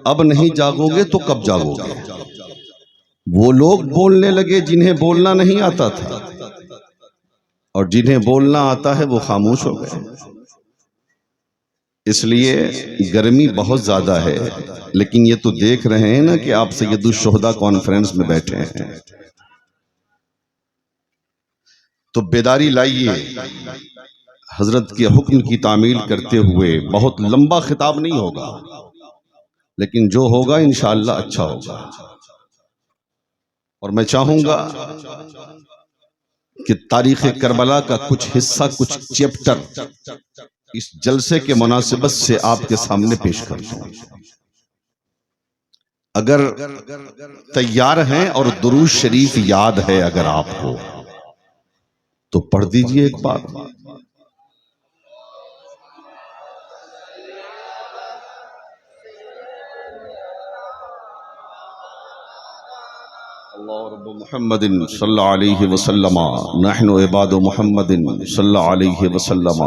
अब नहीं जागोगे तो कब जागोगे। वो लोग बोलने लगे जिन्हें बोलना नहीं आता था, और जिन्हें बोलना आता है वो खामोश हो गए। इसलिए गर्मी बहुत ज्यादा है, लेकिन ये तो देख रहे हैं ना कि आप सैयदुल शुहदा कॉन्फ्रेंस में बैठे हैं, तो बेदारी लाइए। हजरत के हुक्म की तामील करते हुए बहुत लंबा खिताब नहीं होगा, लेकिन जो होगा इंशाअल्लाह अच्छा होगा। और मैं चाहूंगा कि तारीख करबला का कुछ हिस्सा, कुछ चैप्टर इस जलसे के मुनासिबत से आपके सामने पेश कर दूं। अगर तैयार हैं और दुरूद शरीफ याद है अगर आपको, तो पढ़ दीजिए एक बार। मुहम्मदिन सल्लल्लाहु अलैहि वसल्लम नहनु इबादु मुहम्मदिन सल्लल्लाहु अलैहि वसल्लम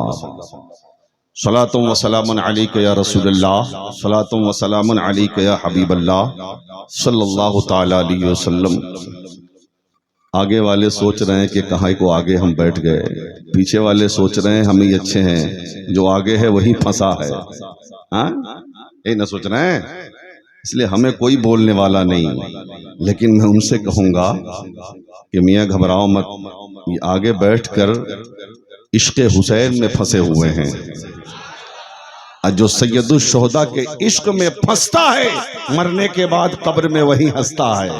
सलातुम व सलामुन अलैका या रसूलल्लाह सलातुम व सलामुन अलैका या हबीबल्लाह सल्लल्लाहु ताला अलैहि वसल्लम। आगे वाले सोच रहे हैं कि कहाँ को आगे हम बैठ गए, पीछे वाले सोच रहे हैं हम ही अच्छे हैं, जो आगे है वही फंसा है। हाँ, ये न सोच रहे हैं। इसलिए हमें कोई बोलने वाला नहीं, लेकिन मैं उनसे कहूंगा कि मियाँ घबराओ मत, ये आगे बैठकर इश्क़ हुसैन में फंसे हुए हैं। जो सैयदुल शुहदा के इश्क में फंसता है, मरने के बाद कब्र में वही हंसता है।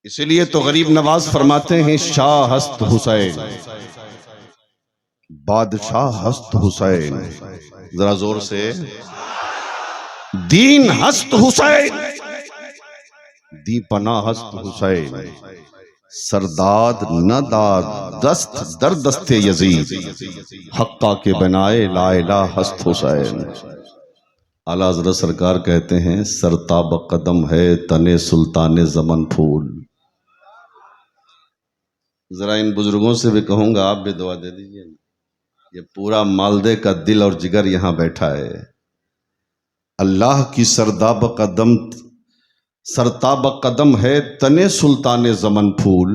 इसलिए तो गरीब नवाज फरमाते हैं, शाह हस्त हुसैन, बादशाह हस्त हुसैन। जरा जोर से, दीन हस्त हुसैन, दीपना हस्त हुसैन, सरदाद न दाद दस्त दर दस्ते यजीद, हक्का के बनाए लाइला हस्त हुसैन। आला हज़रत सरकार कहते हैं, सरताब कदम है तने सुल्तान जमन फूल। जरा इन बुजुर्गों से भी कहूंगा, आप भी दुआ दे दीजिए। ये पूरा मालदे का दिल और जिगर यहां बैठा है। अल्लाह की सरताब कदम है तने सुल्तान जमन फूल,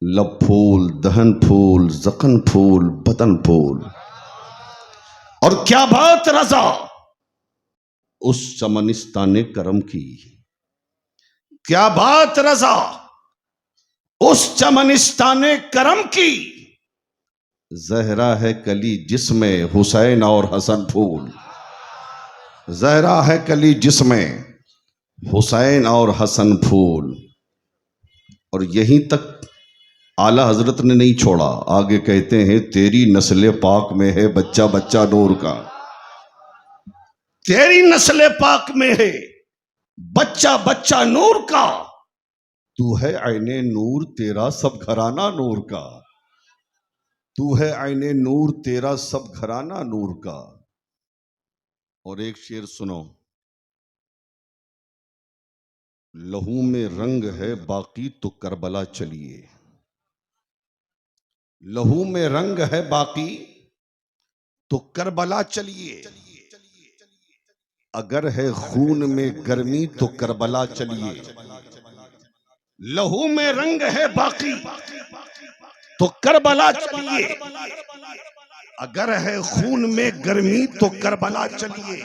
लब फूल दहन फूल जखन फूल बदन फूल। और क्या बात रजा उस चमनिस्तान करम की, क्या बात रजा उस चमनिस्तान करम की, जहरा है कली जिसमें हुसैन और हसन फूल। जहरा है कली जिसमें हुसैन और हसन फूल। और यहीं तक आला हजरत ने नहीं छोड़ा, आगे कहते हैं, तेरी नस्ल पाक में है बच्चा बच्चा नूर का, तेरी नस्ल पाक में है बच्चा बच्चा नूर का, तू है आईने नूर तेरा सब घराना नूर का, तू है आईने नूर तेरा सब घराना नूर का। और एक शेर सुनो, लहू में रंग है बाकी तो करबला चलिए, लहू में रंग है बाकी तो करबला चलिए, अगर है खून में गर्मी तो करबला चलिए। लहू में रंग है बाकी तो करबला चलिए, अगर है खून में गर्मी तो करबला चलिए।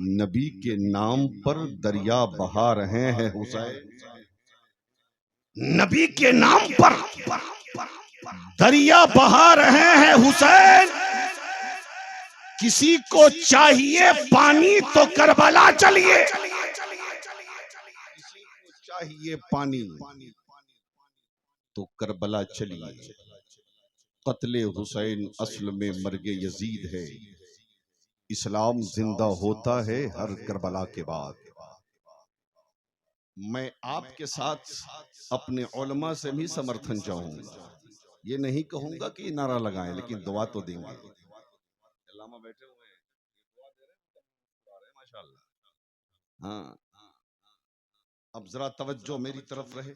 नबी के नाम पर दरिया बहा रहे हैं हुसैन, नबी के नाम पर दरिया बहा रहे हैं हुसैन। किसी को चाहिए पानी तो करबला चलिए, चाहिए पानी तो करबला चलिए। कत्ले हुसैन असल में मर्गे यजीद है, इस्लाम जिंदा होता है हर करबला के बाद। मैं आपके साथ अपने उलमा से भी समर्थन चाहूंगा, ये नहीं कहूंगा कि नारा लगाएं, लेकिन दुआ तो देंगे। अल्लामा बैठे हुए हैं, दुआ दे रहे हैं माशाल्लाह। हाँ, अब जरा तवज्जो मेरी तरफ रहे।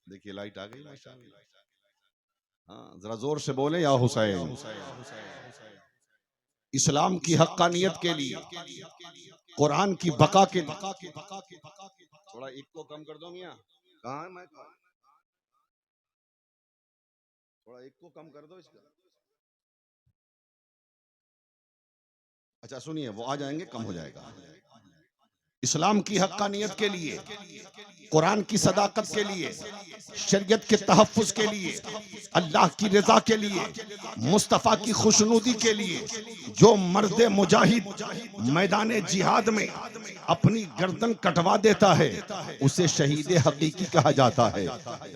देखिए लाइट आ गई माशाल्लाह। हाँ, जरा जोर से बोले, या हुसैन। इस्लाम की हक्कानियत के लिए, कुरान की बका के लिए। थोड़ा एक को कम कर दो मियां, कहाँ है मैं, थोड़ा एक को कम कर दो इसका। अच्छा सुनिए, वो आ जाएंगे, कम हो जाएगा। इस्लाम की हक्कानियत के लिए, कुरान की सदाकत के लिए, शरीयत के तहफ़्फ़ुज़ के लिए, अल्लाह की रज़ा के लिए, मुस्तफ़ा की खुशनुदी के लिए जो मर्द मुजाहिद मैदान जिहाद में अपनी गर्दन कटवा देता है उसे शहीद हकीकी कहा जाता है,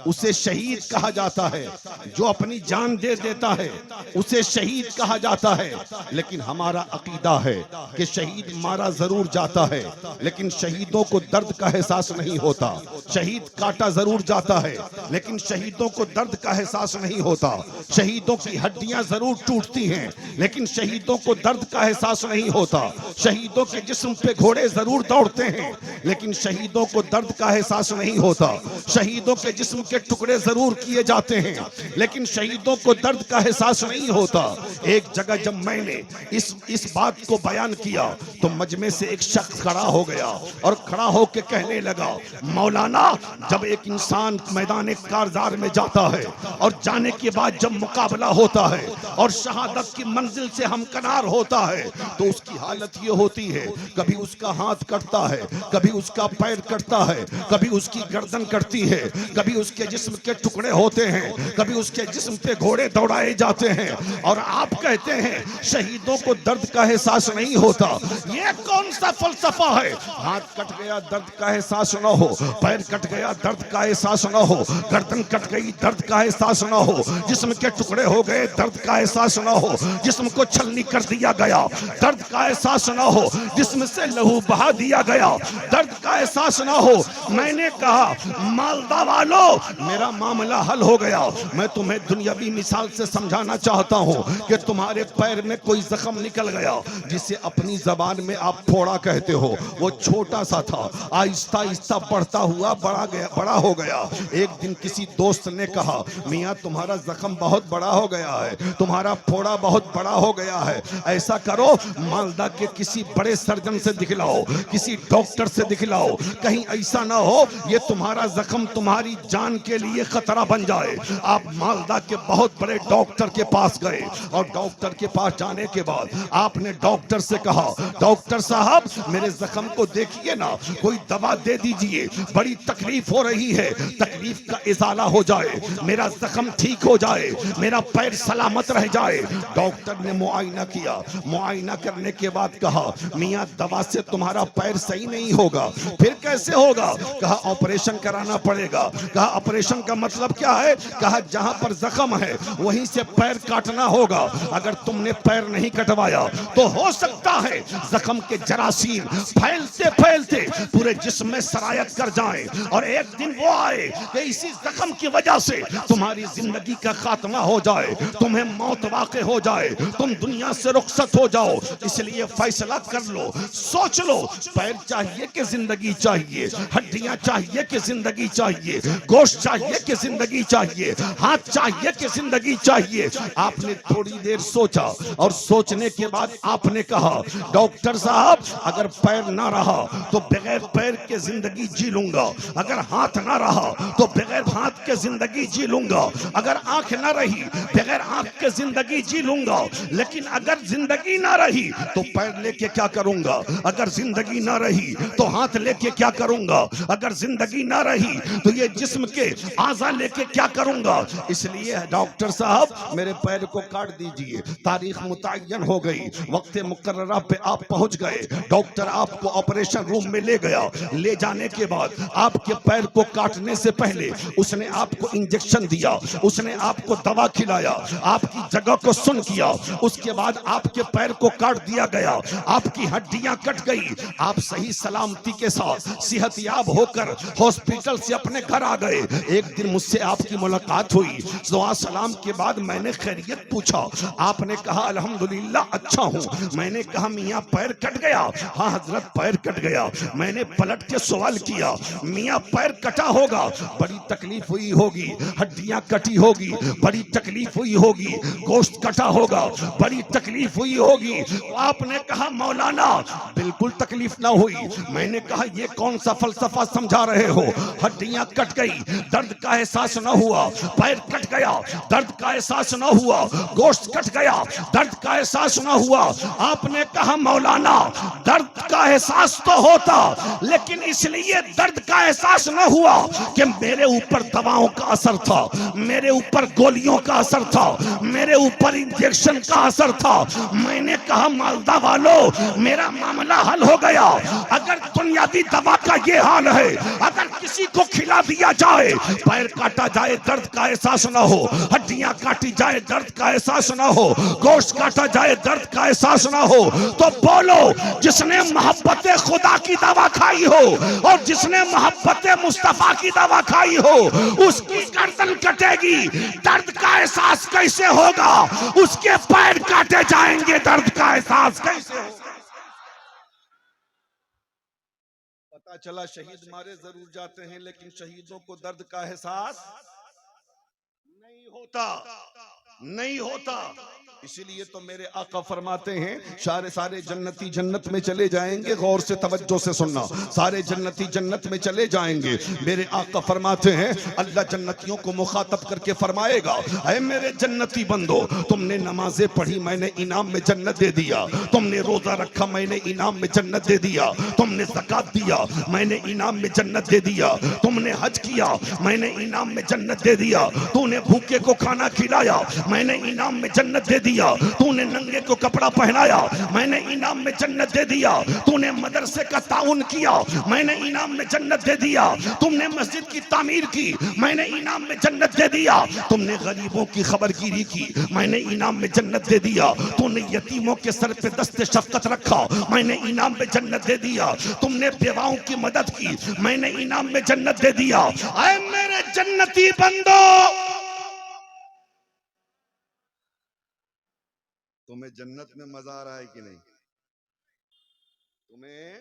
उसे शहीद कहा जाता है। जो अपनी जान दे देता है उसे शहीद कहा जाता है। लेकिन हमारा अकीदा है कि शहीद मारा जरूर जाता है, लेकिन शहीदों को दर्द का एहसास नहीं होता। शहीद काटा जरूर जाता है, लेकिन शहीदों को दर्द का एहसास नहीं होता। शहीदों की हड्डियां जरूर टूटती हैं, लेकिन शहीदों को दर्द का एहसास नहीं होता। शहीदों के जिस्म पे घोड़े जरूर दौड़ते हैं, लेकिन शहीदों को दर्द का एहसास नहीं होता। शहीदों के जिस्म के टुकड़े जरूर किए जाते हैं, लेकिन शहीदों को दर्द का एहसास नहीं होता। एक जगह जब मैंने इस बात को बयान किया तो मजमे से एक शख्स खड़ा हो गया और खड़ा होकर कहने लगा, मौलाना, जब एक इंसान मैदान कारजार में जाता है और जाने के बाद जब मुकाबला होता है और शहादत की मंजिल से हमकनार होता है तो उसकी हालत ये होती है, कभी उसका हाथ कटता है, कभी उसका पैर कटता है, कभी उसकी गर्दन कटती है, कभी उसके जिस्म के टुकड़े होते हैं, कभी उसके जिस्म पे घोड़े दौड़ाए जाते हैं। और आप कहते हैं शहीदों को दर्द का एहसास नहीं होता। ये कौन सा फलसफा है? हाथ कट गया दर्द का एहसास न हो, पैर कट गया दर्द का एहसास न हो, गर्दन कट गई दर्द का एहसास न हो, जिस्म के टुकड़े हो गए दर्द का एहसास न हो, जिस्म को छलनी कर दिया गया दर्द का एहसास न हो, जिस्म से लहू बहा दिया गया दर्द का एहसास न हो। मैंने कहा, मालदा वालों, मेरा मामला हल हो गया। मैं तुम्हें दुनियावी मिसाल से समझाना चाहता हूँ कि तुम्हारे पैर में कोई जख्म निकल गया जिसे अपनी जबान में आप फोड़ा कहते हो, वो छोटा सा था, आहिस्ता आहिस्ता बढ़ता हुआ बड़ा हो गया। एक दिन किसी दोस्त ने कहा, मियाँ तुम्हारा जख्म बहुत बड़ा हो गया है, तुम्हारा फोड़ा बहुत बड़ा हो गया है, ऐसा करो मालदा के किसी बड़े सर्जन से दिखलाओ, किसी डॉक्टर से दिखलाओ, कहीं ऐसा ना हो ये तुम्हारा जख्म तुम्हारी जान के लिए खतरा बन जाए। आप मालदा के बहुत बड़े डॉक्टर के पास गए और डॉक्टर के पास जाने के बाद आपने डॉक्टर से कहा, डॉक्टर साहब मेरे जख्म को देखिए ना, कोई दवा दे दीजिए, बड़ी तकलीफ हो रही है, तकलीफ का इजाला हो जाए, मेरा जख्म ठीक हो जाए, मेरा पैर सलामत रह जाए। डॉक्टर ने मुआयना किया, मुआयना करने के बाद कहा, मियाँ दवा से तुम्हारा पैर सही नहीं होगा। फिर कैसे होगा? कहा ऑपरेशन कराना पड़ेगा। कहा ऑपरेशन का मतलब क्या है? कहा जहां पर जख्म है वहीं से पैर काटना होगा। अगर तुमने पैर नहीं कटवाया तो हो सकता है जख्म के जरासीम फैलते फैलते पूरे जिस्म में सरायत कर जाएं और एक दिन वो आए कि इसी जख्म की वजह से तुम्हारी जिंदगी का खात्मा हो जाए, तुम्हें मौत वाक़े हो जाए, तुम दुनिया से रुखसत हो जाओ। इसलिए फैसला कर लो, सोच लो, पैर चाहिए कि जिंदगी चाहिए, हड्डियां चाहिए कि जिंदगी चाहिए, गोश्त चाहिए कि जिंदगी चाहिए, हाथ चाहिए कि जिंदगी चाहिए। आपने थोड़ी देर सोचा और सोचने के बाद आपने कहा, डॉक्टर साहब अगर पैर ना रहा तो बगैर पैर के जिंदगी जी लूंगा, अगर हाथ ना रहा तो बगैर हाथ के जिंदगी जी लूंगा, अगर आंख ना रही बगैर आंख के जिंदगी जी लूंगा, लेकिन अगर जिंदगी ना रही तो पैर लेके क्या करूंगा, अगर जिंदगी ना रही तो हाथ लेके क्या करूंगा, अगर जिंदगी ना रही तो ये जिस्म के आज़ा लेके क्या करूंगा। इसलिए डॉक्टर साहब मेरे पैर को काट दीजिए। तारीख मुतय्यन हो गई, वक्त मुकर्ररा पे आप पहुंच गए, डॉक्टर आपको ऑपरेशन रूम में ले गया। ले जाने के बाद आपके पैर को काटने से पहले उसने आपको इंजेक्शन दिया, उसने आपको दवा खिलाया, आपकी जगह को सुन किया, उसके बाद आपके पैर को काट दिया गया, आपकी हड्डियां कट गई, आप सही सलामती के साथ सेहतयाब होकर हॉस्पिटल से अपने घर आ गए। एक दिन मुझसे आपकी मुलाकात हुई, दुआ सलाम के बाद मैंने खैरियत पूछा, आपने कहा अल्हम्दुलिल्लाह अच्छा हूँ। मैंने कहा मियाँ पैर कट गया? हाँ हजरत पैर कट गया। मैंने पलट के सवाल किया, मियाँ पैर कटा होगा, बड़ी तकलीफ हुई होगी, हड्डियां कटी होगी, बड़ी तकलीफ हुई होगी, गोश्त कटा होगा, बड़ी तकलीफ हुई होगी। आपने कहा मौलाना बिल्कुल तकलीफ ना हुई। मैंने कहा ये कौन सा फलसफा समझा रहे हो? हड्डियां कट गई, दर्द का एहसास ना हुआ, पैर कट गया, दर्द का एहसास ना हुआ, गोश्त कट गया, दर्द का एहसास ना हुआ। आपने कहा मौलाना दर्द का एहसास तो होता, लेकिन इसलिए दर्द का एहसास ना हुआ कि मेरे ऊपर दवाओं का असर था, मेरे ऊपर गोलियों का असर था, मेरे ऊपर इंजेक्शन का असर था। मैंने कहा मालदा वालों मेरा मामला हल हो गया। अगर दुनियावी दवा का ये हाल है, अगर किसी को खिला दिया जाए, पैर काटा जाए दर्द का एहसास ना हो, हड्डियां काटी जाए दर्द का एहसास ना हो, गोश्त काटा जाए दर्द का एहसास ना हो, तो बोलो जिसने मोहब्बत खुदा की दवा खाई हो और जिसने मोहब्बत मुस्तफा की दवा खाई हो उसकी गर्दन कटेगी, दर्द का एहसास कैसे होगा? उसके पैर काटे जाएंगे, दर्द का एहसास कैसे होगा? पता चला शहीद मारे जरूर जाते हैं, लेकिन शहीदों को दर्द का एहसास नहीं होता, नहीं होता। इसीलिए तो मेरे आका फरमाते हैं सारे सारे जन्नती जन्नत में चले जाएंगे। गौर से तवज्जो से सुनना, सारे जन्नती जन्नत में चले जाएंगे। मेरे आका फरमाते हैं अल्लाह जन्नतियों को मुखातब करके फरमाएगा, ऐ मेरे जन्नती बंदो, तुमने नमाजें पढ़ी, मैंने इनाम में जन्नत दे दिया। तुमने रोजा रखा, मैंने इनाम में जन्नत दे दिया। तुमने ज़कात दिया, मैंने इनाम में जन्नत दे दिया। तुमने हज किया, मैंने इनाम में जन्नत दे दिया। तूने भूखे को खाना खिलाया, मैंने इनाम में जन्नत दे दिया। तूने नंगे को कपड़ा पहनाया, मैंने इनाम में जन्नत दे दिया। तूने मदरसे का ताउन किया, मैंने इनाम में जन्नत दे दिया। तुमने मस्जिद की तामीर की, मैंने इनाम में जन्नत दे दिया। तुमने गरीबों की खबरगिरी की, मैंने इनाम में जन्नत दे दिया। तूने यतीमों के सर पे दस्ते शफकत रखा, मैंने इनाम में जन्नत दे दिया। तुमने बेवाओं की मदद की, मैंने इनाम में जन्नत दे दिया। ऐ मेरे जन्नती बंदो, तुम्हें जन्नत में मजा आ रहा है कि नहीं? तुम्हें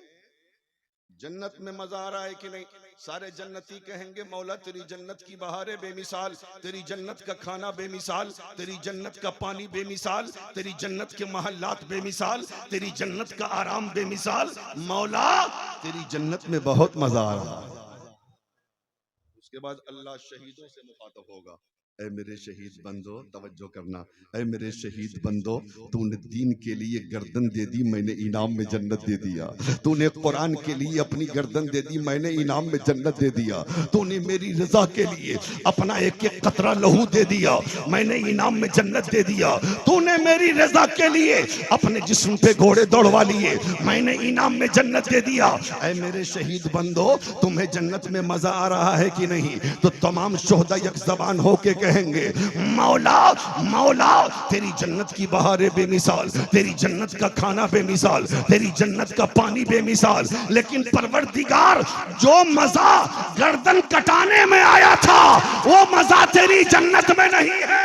जन्नत में मजा आ रहा है कि नहीं? सारे जन्नती कहेंगे मौला तेरी जन्नत की बहारें बेमिसाल, तेरी जन्नत का खाना बेमिसाल, तेरी जन्नत का पानी बेमिसाल, तेरी जन्नत के महल्लात बेमिसाल, तेरी जन्नत का आराम बेमिसाल। मौला तेरी जन्नत में बहुत मजा आ रहा है। उसके बाद अल्लाह शहीदों से मुखातब होगा, ऐ मेरे शहीद बंदो, तवज्जो करना, ऐ मेरे शहीद बंदो, तूने दीन के लिए गर्दन दे दी, मैंने इनाम में जन्नत दे दिया। तूने कुरान के लिए अपनी गर्दन दे दी, मैंने इनाम में जन्नत दे दिया। तूने मेरी रजा के लिए अपना एक एक कतरा लहू दे दिया, मैंने इनाम में जन्नत दे दिया। तूने मेरी रजा के लिए अपने जिस्म पे घोड़े दौड़वा लिए, मैंने इनाम में जन्नत दे दिया। ऐ मेरे शहीद बंदो, तुम्हें जन्नत में मजा आ रहा है कि नहीं? तो तमाम शोहदा एक जबान होके कहेंगे मौला मौला तेरी जन्नत की बहारें बेमिसाल, तेरी जन्नत का खाना बेमिसाल, तेरी जन्नत का पानी बेमिसाल। लेकिन परवरदिगार जो मजा गर्दन कटाने में आया था वो मजा तेरी जन्नत में नहीं है,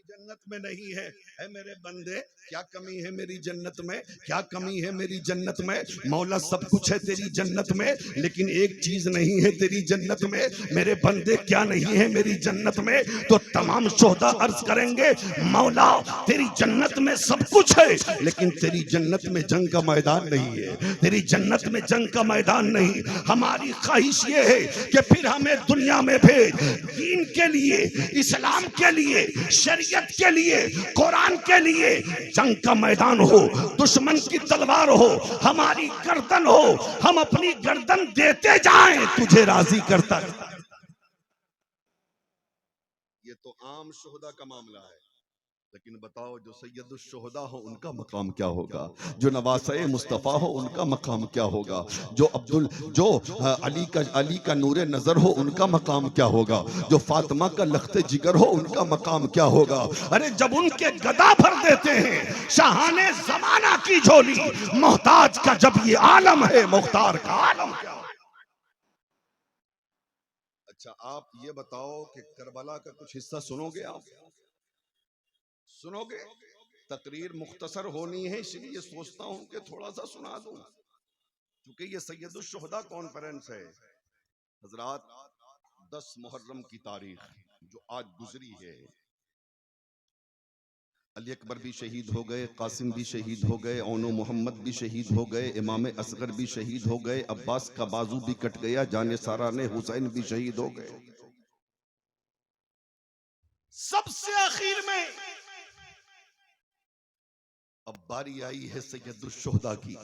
जन्नत में नहीं है। है मेरे बंदे, क्या कमी है मेरी जन्नत में? क्या कमी है मेरी जन्नत में? मौला सब कुछ है तेरी जन्नत में, लेकिन एक चीज नहीं है तेरी जन्नत में। मेरे बंदे क्या नहीं है मेरी जन्नत में? तो तमाम शोहदा अर्ज करेंगे मौला तेरी जन्नत में सब कुछ है, लेकिन तेरी जन्नत में जंग का मैदान नहीं है, तेरी जन्नत में जंग का मैदान नहीं। हमारी ख्वाहिश ये है कि फिर हमें दुनिया में भेज, दीन के लिए, इस्लाम के लिए, शरीयत के लिए, कुरान के लिए जंग का मैदान हो, दुश्मन की तलवार हो, हमारी गर्दन हो, हम अपनी गर्दन देते जाएं, तुझे राजी करता। ये तो आम शोहदा का मामला है, लेकिन बताओ जो सैयदुल शुहदा हो उनका मकाम क्या होगा? जो नवासे मुस्तफ़ा हो उनका मकाम क्या होगा? जो अली का नूरे नजर हो उनका मकाम क्या होगा? जो फातिमा का लख्ते जिगर हो उनका मकाम क्या होगा? अरे जब उनके गदा भर देते हैं शाहाने जमाना की झोली, मोहताज का जब ये आलम है, मुख्तार का आलम क्या होगा? अच्छा आप ये बताओ कि करबला का कुछ हिस्सा सुनोगे? आप सुनोगे? तकरीर मुख्तसर होनी है, इसलिए सोचता हूं कि थोड़ा सा सुना दूं, क्योंकि ये सैयदुल शुहदा कॉन्फ्रेंस है। हजरात, 10 मुहर्रम की तारीख जो आज गुजरी है, अली अकबर भी शहीद हो गए, कासिम भी शहीद हो गए, ओनो मोहम्मद भी शहीद हो गए, इमाम असगर भी शहीद हो गए, अब्बास का बाजू भी कट गया, जाने सारा ने हुसैन भी शहीद हो गए। सबसे आखिर में अब बारी आई है सैयदुल शुहदा की।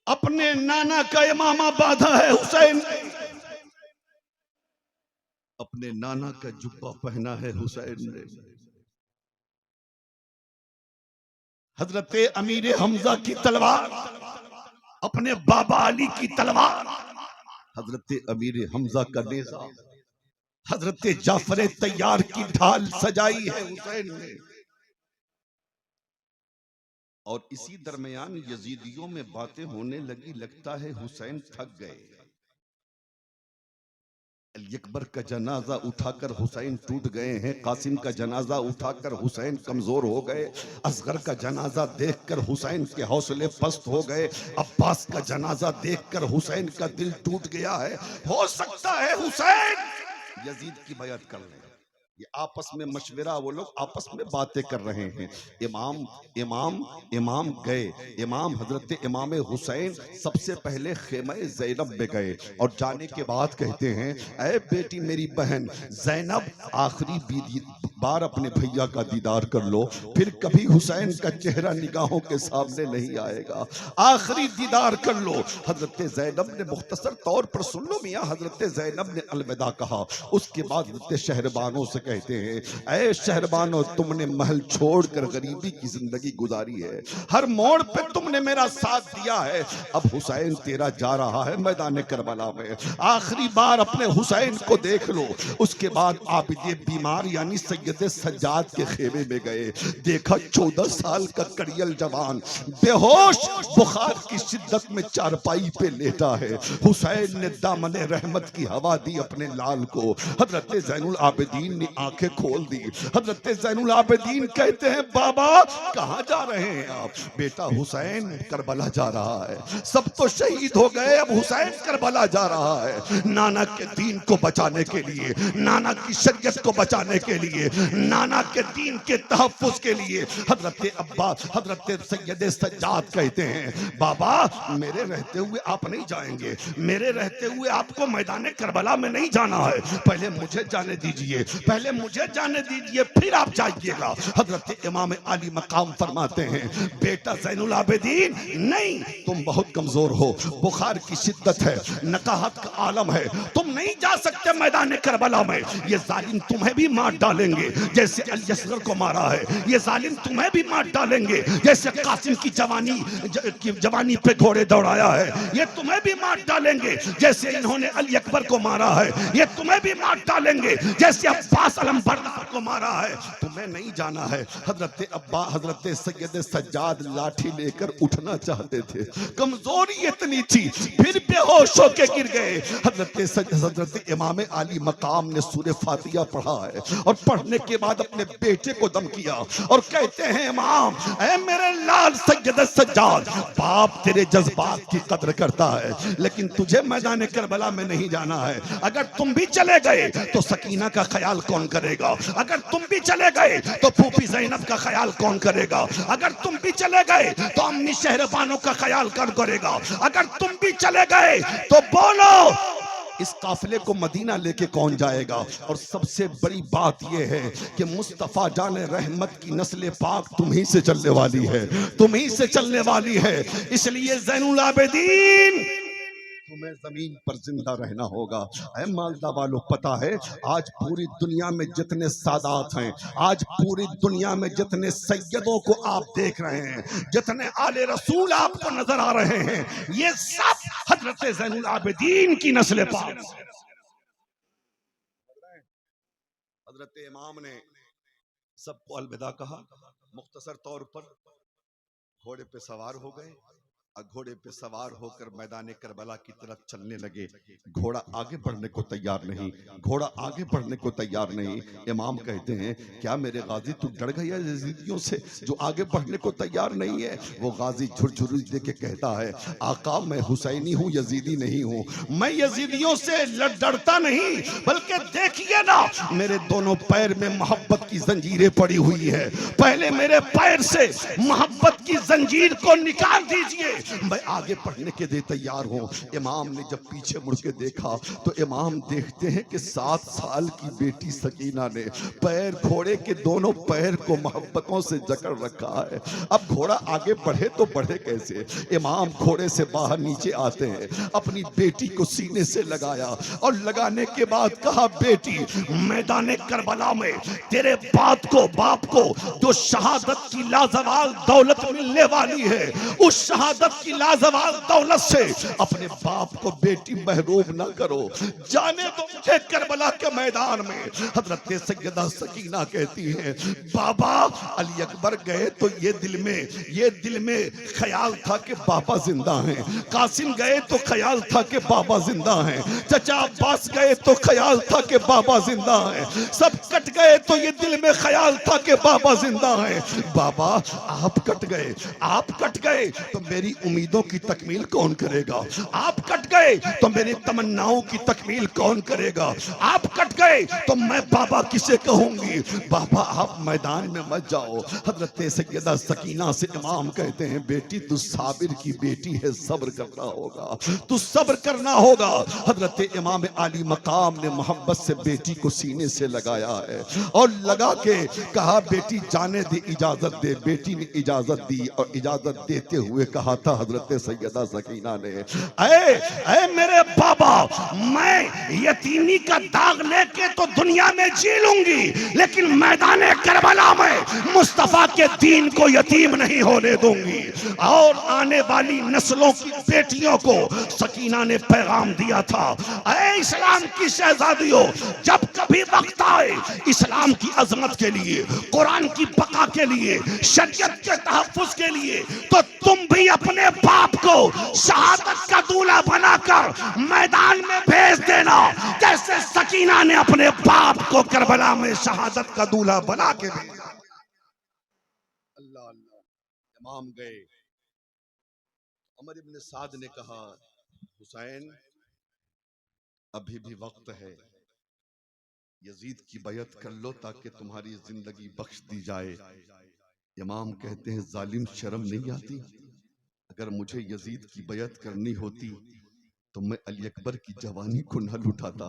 अपने नाना का इमामा बांधा है हुसैन, अपने नाना का जुब्बा पहना है हुसैन ने। हजरत अमीर हमजा की तलवार, अपने बाबा अली की तलवार, हजरत अमीर हमजा का नेजा, हजरत जाफर तैयार की ढाल सजाई है हुसैन ने। और इसी दरमियान यजीदियों में बातें होने लगी, लगता है हुसैन थक गए। अली अकबर का जनाजा उठाकर हुसैन टूट गए हैं, कासिम का जनाजा उठाकर हुसैन कमजोर हो गए, असगर का जनाजा देखकर हुसैन के हौसले पस्त हो गए, अब्बास का जनाजा देखकर हुसैन का दिल टूट गया है। हो सकता है हुसैन यजीद की बैत कर लें। ये आपस में मशवरा, वो लोग आपस में बातें कर रहे हैं। इमाम इमाम इमाम गए, इमाम हजरत इमाम हुसैन सबसे पहले खेमे ज़ैनब में गए और जाने के बाद कहते हैं, ऐ बेटी मेरी बहन ज़ैनब, आखिरी बार अपने भैया का दीदार कर लो, फिर कभी हुसैन का चेहरा निगाहों के सामने नहीं आएगा, आखिरी दीदार कर लो। हजरत ज़ैनब ने मुख्तसर तौर पर, सुन लो मियाँ, हजरत ज़ैनब ने अलविदा कहा। उसके बाद हजरत शहरबानों से कहते हैं, ऐ शहरबानो, तुमने महल छोड़कर गरीबी की जिंदगी गुजारी है, हर मोड़ पे तुमने मेरा साथ दिया है, अब हुसैन तेरा जा रहा है मैदान करबला में, आखिरी बार अपने हुसैन को देख लो। उसके बाद आबिदे बीमार यानी सैयद सज्जाद के खेमे में गए, देखा 14 साल का कड़ियल जवान बेहोश बुखार की शिद्दत में चारपाई पे लेटा है। हुसैन ने दामने रहमत की हवा दी अपने लाल को। हजरत ज़ैनुल आबिदीन ने आंखें खोल दी। हजरत ज़ैनुल आबिदीन कहते हैं, बाबा कहाँ जा रहे हैं आप? बेटा हुसैन करबला जा रहा है, सब तो शहीद हो गए, अब हुसैन करबला जा रहा है, नाना के दीन को बचाने के लिए, नाना की शरीयत को बचाने के लिए, नाना के दीन के तहफ्फुज के लिए। हजरत अब्बास, हजरत सैयद सज्जाद कहते हैं, बाबा मेरे रहते हुए आप नहीं जाएंगे, मेरे रहते हुए आपको मैदान करबला में नहीं जाना है, पहले मुझे जाने दीजिए, पहले मुझे जाने दीजिए, फिर आप जाइएगा। हजरत इमाम अली मकाम फरमाते हैं, बेटा ज़ैनुल आबिदीन नहीं, तुम बहुत कमजोर हो, बुखार की शिद्दत है, नकाहत का आलम है, तुम नहीं जा सकते मैदान करबला में, ये जालिम तुम्हें भी मार डालेंगे जैसे अली असगर को मारा है, ये जालिम तुम्हें भी मार डालेंगे जैसे कासिम की जवानी पे घोड़े दौड़ाया है, ये तुम्हें भी मार डालेंगे जैसे इन्होंने अली अकबर को मारा है, ये तुम्हें भी मार डालेंगे जैसे अब्बास अलम बरदार को मारा है, तुम्हें नहीं जाना है। हजरत सैयद सज्जाद लाठी लेकर उठना चाहते थे, कमजोरी इतनी थी, फिर बेहोश होकर गिर गए। हजरत इमाम अली मकाम ने सूरह फातिहा पढ़ा है और पढ़ने के बाद अपने बेटे को दम किया और कहते हैं, इमाम ऐ मेरे लाल सैयद सज्जाद, बाप तेरे जज्बात की कदर करता है, लेकिन तुझे मैदान करबला में नहीं जाना है। अगर तुम भी चले गए तो सकीना का ख्याल कौन करेगा? अगर तुम भी चले गए तो फूफी ज़ैनब का ख्याल कौन करेगा? अगर तुम भी चले गए तो अम्मी शहरबानों का ख्याल कौन करेगा? अगर तुम भी चले गए तो बोलो इस काफिले को मदीना लेके कौन जाएगा? और सबसे बड़ी बात यह है कि मुस्तफा जान रहमत की नस्ल पाक तुम ही से चलने वाली है, तुम ही से चलने वाली है, इसलिए ज़ैनुल आबिदीन तुम्हें जमीन पर जिंदा रहना होगा। ऐ मालदा वालों, पता है आज पूरी दुनिया में जितने सादात हैं, आज पूरी दुनिया में जितने सैयदों को आप देख रहे हैं, जितने आले रसूल आपको नजर आ रहे हैं, ये सब हजरत ज़ैनुल आबिदीन की नस्ल पाक। हजरत इमाम ने सबको अलविदा कहा, मुख्तसर तौर पर घोड़े पे सवार हो गए, घोड़े पे सवार होकर मैदान करबला की तरफ चलने लगे। घोड़ा आगे बढ़ने को तैयार नहीं, घोड़ा आगे बढ़ने को तैयार नहीं। इमाम कहते हैं, क्या मेरे गाजी तू डर गया यजीदियों से जो आगे बढ़ने को तैयार नहीं है? वो गाजी झुरझुरी दे के कहता है, आका मैं हुसैनी हूँ, यजीदी नहीं हूँ। मैं यजीदियों से डरता नहीं, बल्कि देखिए ना, मेरे दोनों पैर में मोहब्बत की जंजीरें पड़ी हुई है। पहले मेरे पैर से मोहब्बत की जंजीर को निकाल दीजिए, मैं आगे बढ़ने के लिए तैयार हूं। इमाम ने जब पीछे मुड़ के देखा तो इमाम देखते हैं कि 7 साल की बेटी सकीना ने पैर, घोड़े के दोनों पैर को मोहब्बतों से जकड़ रखा है। अब घोड़ा आगे बढ़े तो बढ़े कैसे? इमाम घोड़े से बाहर नीचे आते हैं, अपनी बेटी को सीने से लगाया और लगाने के बाद कहा, बेटी मैदान करबला में तेरे बाप को जो शहादत की लाजवाब दौलत मिलने वाली है, उस शहादत की लाजवाब दौलत से अपने बाप को बेटी महरूम ना करो। जाने दो मुझे करबला के मैदान में। हजरत सैयदा सकीना कहती हैं, बाबा अली अकबर गए तो ये दिल में ख्याल था कि बाबा जिंदा हैं। कासिम गए तो ख्याल था कि बाबा जिंदा हैं। चचा अब्बास गए तो ख्याल था कि बाबा जिंदा हैं। सब कट गए तो ये दिल में ख्याल था कि बाबा जिंदा हैं। बाबा आप कट गए तो मेरी उम्मीदों की तकमील कौन करेगा? आप कट गए तो मेरी तमन्नाओं की तकमील कौन करेगा? आप कट गए तो मैं बाबा किसे कहूंगी? बाबा आप मैदान में मत जाओ। हजरत सैयदा सकीना से इमाम कहते हैं, बेटी तू साबिर की बेटी है, सब्र करना होगा, तू सब्र करना होगा। हजरत इमाम आली मकाम ने मोहब्बत से बेटी को सीने से लगाया है और लगा के कहा, बेटी जाने दे, इजाजत दे। बेटी ने इजाजत दी और इजाजत देते हुए कहा था हजरत सैयदा सकीना ने, ऐ मेरे बाबा, मैं यतीमी का दाग लेके तो दुनिया में जी लूंगी, लेकिन मैदान करबला में मुस्तफा के दीन को यतीम नहीं होने दूंगी। और आने वाली नस्लों की बेटियों को सकीना ने पैगाम दिया था, ऐ इस्लाम की शहजादियों, जब कभी वक्त आए इस्लाम की अजमत के लिए, कुरान की बका के लिए, शरीयत के तहफ्फुज के लिए, तो तुम भी अपने बाप को शहादत का दूल्हा बनाकर मैदान में भेज देना, जैसे सकीना ने अपने बाप को करबला में शहादत का दूल्हा बना के भेजा। अल्लाह अल्लाह। इमाम गए। उमर इब्न साद ने कहा, हुसैन अभी भी वक्त है, यजीद की बैत कर लो ताकि तुम्हारी जिंदगी बख्श दी जाए। इमाम कहते हैं, जालिम शर्म नहीं आती? अगर मुझे यजीद की बैत करनी होती तो मैं अली अकबर की जवानी को न लुटाता।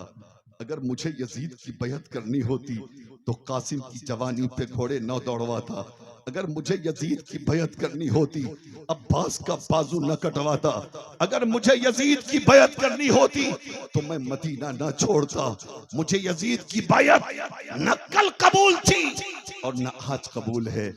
अगर मुझे यजीद की बैत करनी होती तो कासिम की जवानी पे घोड़े न दौड़वाता। अगर मुझे यजीद की बैत करनी होती अब्बास का बाजू न कटवाता। अगर मुझे यजीद की बैत करनी होती तो मैं मदीना न छोड़ता। मुझे यजीद की बैत न कल कबूल थी और न आज कबूल है।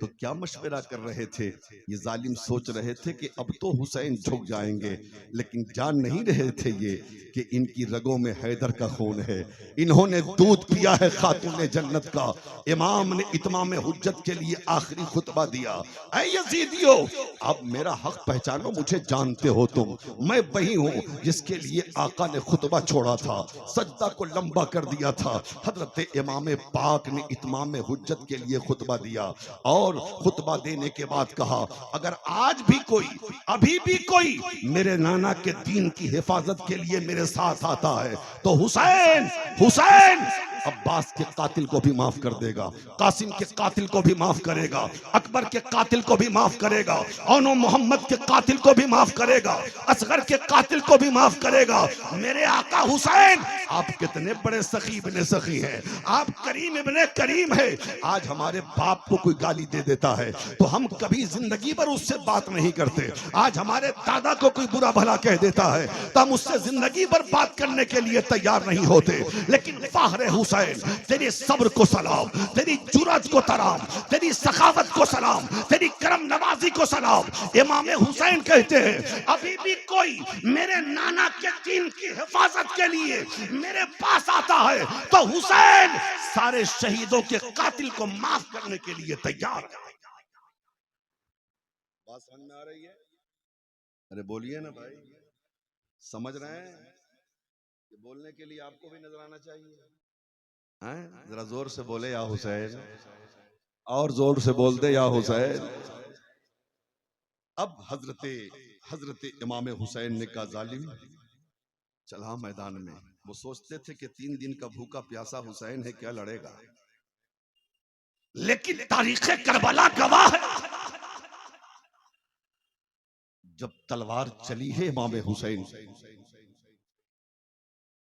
तो क्या मशवरा कर रहे थे ये जालिम? सोच रहे थे कि अब तो हुसैन झुक जाएंगे, लेकिन जान नहीं रहे थे ये कि इनकी रगों में हैदर का खून है। इन्होंने दूध पिया है खातून जन्नत का। इमाम ने इत्माम हुज्जत के लिए आखिरी खुतबा दिया, ऐ यजीदियो, अब मेरा हक पहचानो, मुझे जानते हो तुम, मैं वही हूँ जिसके लिए आका ने खुतबा छोड़ा था, सजदा को लंबा कर दिया था। हजरत इमाम पाक ने इत्माम हुज्जत के लिए खुतबा दिया और खुतबा देने के बाद कहा, अगर आज भी कोई, अभी भी कोई मेरे नाना के दीन की हिफाजत के लिए मेरे साथ आता है तो हुसैन अब्बास के कातिल को भी माफ कर देगा, कासिम के कातिल को भी माफ करेगा, अकबर के कातिल को भी माफ करेगा, औनो मोहम्मद के कातिल को भी माफ करेगा, असगर के कातिल को भी माफ करेगा। मेरे आका हुसैन, आप कितने बड़े सखी इब्ने सखी हैं, आप करीम इब्ने करीम है। आज हमारे बाप को कोई गाली दे देता है तो हम कभी जिंदगी पर उससे बात नहीं करते। आज हमारे दादा को कोई बुरा भला कह देता है तो हम उससे जिंदगी पर बात करने के लिए तैयार नहीं होते। लेकिन फाहरे हुसैन, तेरी सब्र को सलाम, तेरी जुरत को तराम, तेरी सखावत को सलाम, तेरी करम नवाजी को सलाम। इमाम हुसैन कहते हैं, अभी भी कोई मेरे नाना के दीन की हिफाजत के लिए मेरे पास आता है तो हुसैन सारे शहीदों के कातिल को माफ करने के लिए तैयार है। बात समझ में आ रही है? अरे बोलिए ना भाई, समझ रहे हैं कि बोलने के लिए आपको भी नजर आना चाहिए। हैं? जरा जोर से बोले या हुसैन, और जोर से बोल दे या हुसैन। अब हजरते हजरते इमाम हुसैन ने कहा जालिम चला मैदान में। वो सोचते थे कि 3 दिन का भूखा प्यासा हुसैन है, क्या लड़ेगा, लेकिन तारीख करबला गवाह है, जब तलवार चली है इमाम हुसैन,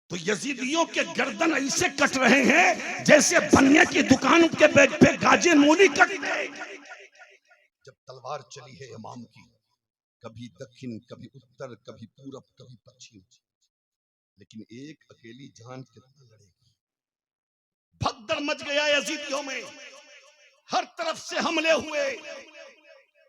तो यजीदियों के गर्दन ऐसे कट रहे हैं जैसे बनिया की दुकान के बैग पे गाजे मूली कट गए। जब तलवार चली है इमाम की, कभी दक्षिण कभी उत्तर कभी पूरब कभी पश्चिम, लेकिन एक अकेली जान कितना लड़ेगी। भगदड़ मच गया यजीदियों में, हर तरफ से हमले हुए,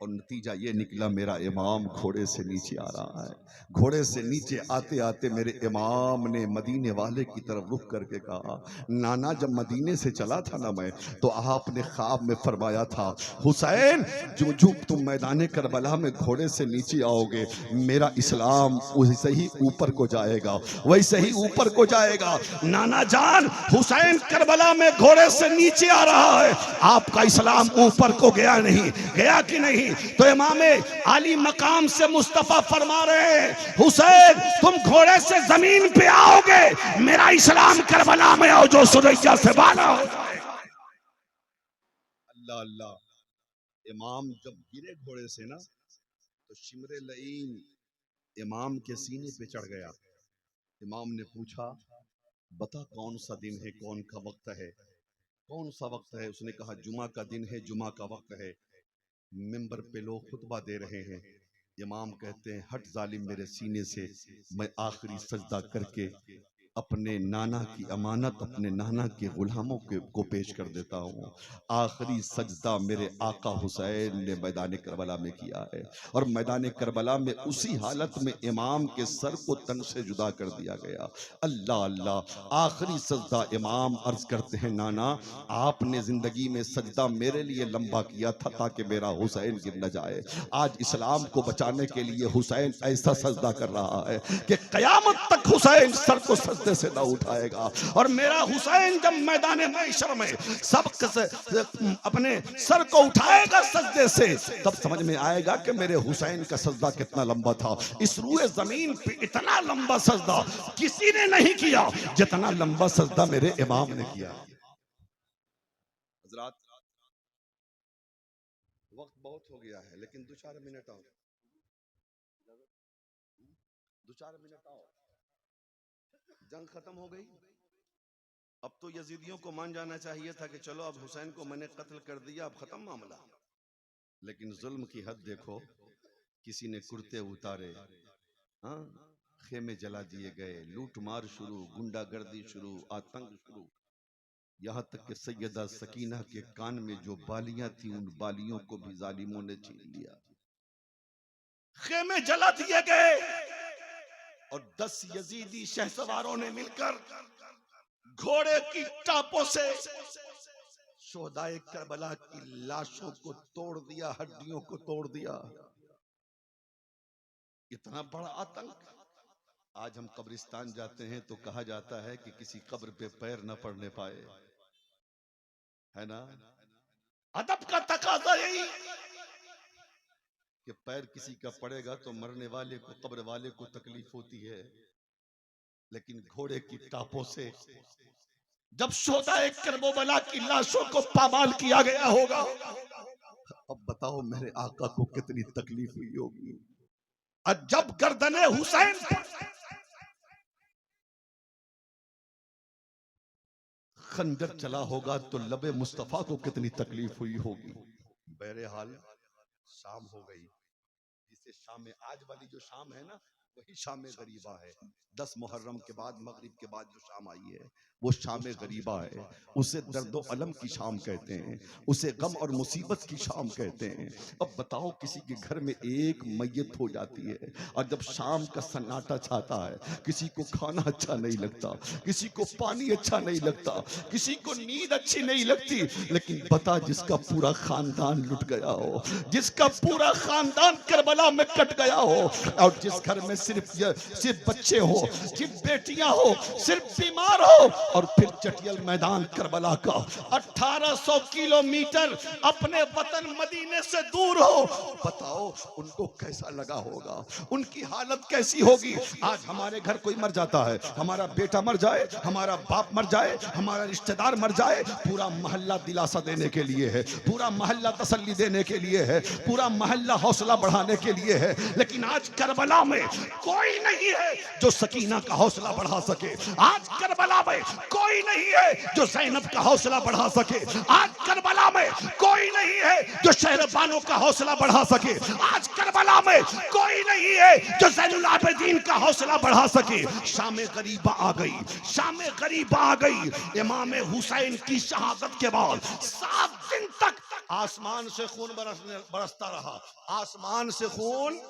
और नतीजा ये निकला मेरा इमाम घोड़े से नीचे आ रहा है। घोड़े से नीचे आते आते मेरे इमाम ने मदीने वाले की तरफ रुख करके कहा, नाना जब मदीने से चला था ना मैं, तो आपने ख्वाब में फरमाया था हुसैन जो जो तुम मैदान करबला में घोड़े से नीचे आओगे, मेरा इस्लाम वैसे ही ऊपर को जाएगा, वैसे ही ऊपर को जाएगा। नाना जान हुसैन करबला में घोड़े से नीचे आ रहा है, आपका इस्लाम ऊपर को गया नहीं, गया कि नहीं? तो इमामे आली मकाम से मुस्तफा फरमा रहे हैं हुसैन तुम घोड़े से जमीन पे आओगे, मेरा इस्लाम करबला में आओ जो सुरैया से बाला हो। अल्लाह अल्लाह। इमाम जब गिरे घोड़े से ना, तो शिमरे लईन इमाम के सीने पे चढ़ गया। इमाम ने पूछा बता कौन सा दिन है, कौन का वक्त है, कौन सा वक्त है? उसने कहा जुमा का दिन है, जुमा का वक्त है, मिंबर पे लोग खुतबा दे रहे हैं। इमाम कहते हैं हट जालिम मेरे सीने से, मैं आखिरी सजदा करके अपने नाना की अमानत अपने नाना के गुलामों को पेश कर देता हूँ। आखिरी सजदा मेरे आका हुसैन ने मैदान करबला में किया है, और मैदान करबला में उसी हालत में इमाम के सर को तन से जुदा कर दिया गया। अल्लाह अल्लाह। आखिरी सजदा इमाम अर्ज करते हैं नाना आपने जिंदगी में सजदा मेरे लिए लंबा किया था ताकि मेरा हुसैन गिर न जाए। आज इस्लाम को बचाने के लिए हुसैन ऐसा सजदा कर रहा है कि कयामत तक हुसैन सर को सजदे से ना उठाएगा, और मेरा हुसैन जब मैदान महशर में सब अपने सर को उठाएगा सजदे से, तब समझ में आएगा कि मेरे हुसैन का सजदा कितना लंबा था। इस रूए जमीन पे इतना लंबा सजदा किसी ने नहीं किया जितना लंबा सजदा मेरे इमाम ने किया। हजरात वक्त बहुत हो गया है, लेकिन 2-4 मिनट और, 2-4 मिनट और, जंग खत्म हो गई। अब तो यजीदियों को मान जाना चाहिए था कि चलो अब हुसैन को मैंने कत्ल कर दिया, अब खत्म मामला। लेकिन जुल्म की हद देखो, किसी ने कुर्ते उतारे, हाँ, खेमे जला दिए गए, लूट मार शुरू, गुंडागर्दी शुरू, आतंक शुरू, यहाँ तक कि सैयदा सकीना के कान में जो बालियां थी उन बालियों को भी जालिमों ने छीन लिया। खेमे जला दिए गए और 10 यजीदी शहसवारों ने मिलकर घोड़े की टापों से शोहदाए करबला की लाशों को तोड़ दिया, हड्डियों को तोड़ दिया। इतना बड़ा आतंक। आज हम कब्रिस्तान जाते हैं तो कहा जाता है कि किसी कब्र पे पैर न पड़ने पाए, है ना? अदब का तकाजा यही कि पैर किसी का पड़ेगा तो मरने वाले को, कब्र वाले को तकलीफ होती है, लेकिन घोड़े की टापों से जब शोहदाए करबला की लाशों को पामाल किया गया होगा, अब बताओ मेरे आका को कितनी तकलीफ हुई होगी। और जब गर्दने हुसैन खंजर चला होगा तो लबे मुस्तफा को कितनी तकलीफ हुई होगी। बहरहाल शाम हो गई, जिसे शाम में आज वाली जो शाम है ना, वही शाम गरीबा है। 10 मुहर्रम के बाद, मगरिब के बाद जो शाम आई है वो शाम गरीबा है। उसे दर्द अलम की शाम कहते हैं, उसे गम और मुसीबत की शाम कहते हैं। अब बताओ, किसी के घर में एक मैयत हो जाती है और जब शाम का सन्नाटा छाता है, किसी को खाना अच्छा नहीं लगता, किसी को पानी अच्छा नहीं लगता, किसी को नींद अच्छी नहीं लगती, लेकिन बता, जिसका पूरा खानदान लुट गया हो, जिसका पूरा खानदान करबला में कट गया हो, और जिस घर में सिर्फ बच्चे हो, सिर्फ बेटियां हो, सिर्फ बीमार हो, और फिर चटियल मैदान करबला का 1800 किलोमीटर अपने वतन मदीने से दूर हो, बताओ उनको कैसा लगा होगा, उनकी हालत कैसी होगी। आज हमारे घर कोई मर जाता है, हमारा बेटा मर जाए, हमारा बाप मर जाए, हमारा रिश्तेदार मर जाए, पूरा मोहल्ला दिलासा देने के लिए है, पूरा मोहल्ला तसल्ली देने के लिए है, पूरा मोहल्ला हौसला बढ़ाने के लिए है। लेकिन आज करबला में कोई नहीं है जो सकीना का हौसला बढ़ा सके। आज करबला में कोई नहीं है जो ज़ैनब का हौसला बढ़ा सके। आज करबला में कोई नहीं है जो शहरबानों का हौसला बढ़ा सके। आज करबला में कोई नहीं है जो ज़ैनुल आबिदीन का हौसला बढ़ा सके। शाम गरीबा आ गई, शाम गरीबा आ गई। इमाम हुसैन की शहादत के बाद 7 दिन तक आसमान से खून बरसता रहा। आसमान से खून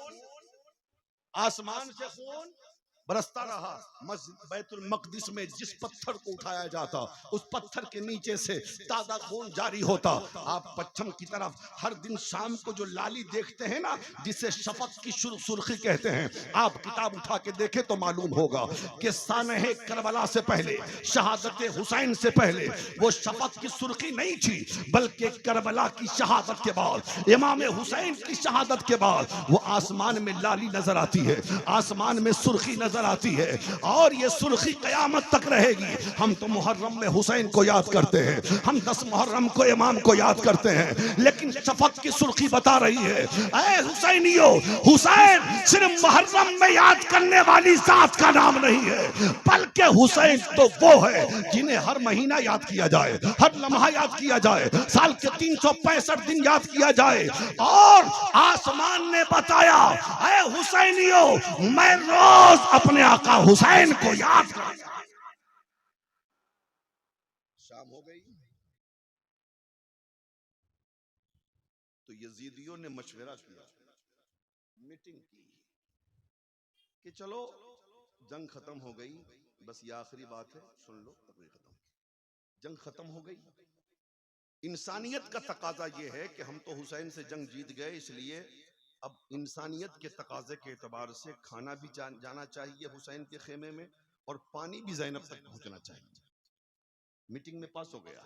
बरसता रहा। मस्जिद बैतुल मक़दिस में जिस पत्थर को उठाया जाता, उस पत्थर के नीचे से ताज़ा खून जारी होता। आप पश्चिम की तरफ हर दिन शाम को जो लाली देखते हैं ना, जिसे शफक की सुर्खी कहते हैं, आप किताब उठा के देखें तो मालूम होगा कि सानहे करबला से पहले, शहादत हुसैन से पहले वो शफक की सुर्खी नहीं थी, बल्कि करबला की शहादत के बाद, इमाम हुसैन की शहादत के बाद वो आसमान में लाली नजर आती है, आसमान में सुर्खी नजर आती है, और ये सुर्खी कयामत तक रहेगी। हम तो मुहर्रम में हुसैन को याद करते हैं, हम 10 मुहर्रम को इमाम को याद करते हैं, लेकिन शफक की सुर्खी बता रही है, ऐ हुसैनियो, हुसैन सिर्फ मुहर्रम में याद करने वाली जात का नाम नहीं है, बल्कि हुसैन तो वो है जिन्हें हर महीना याद किया जाए, हर लम्हा याद किया जाए, साल के 365 दिन याद किया जाए। और आसमान ने बताया, ऐ हुसैनियो, मैं रोज अपने आका हुसैन को याद कर। शाम हो गई तो यजीदियों ने मशवरा किया, मीटिंग की कि चलो जंग खत्म हो गई, बस ये आखिरी बात है, सुन लो, तकरीर खत्म। जंग खत्म हो गई। इंसानियत का तकाजा ये है कि हम तो हुसैन से जंग जीत गए, इसलिए अब इंसानियत के तकाजे के एतबार से खाना भी जाना चाहिए हुसैन के खेमे में, और पानी भी ज़ैनब तक पहुंचना चाहिए। मीटिंग में पास हो गया।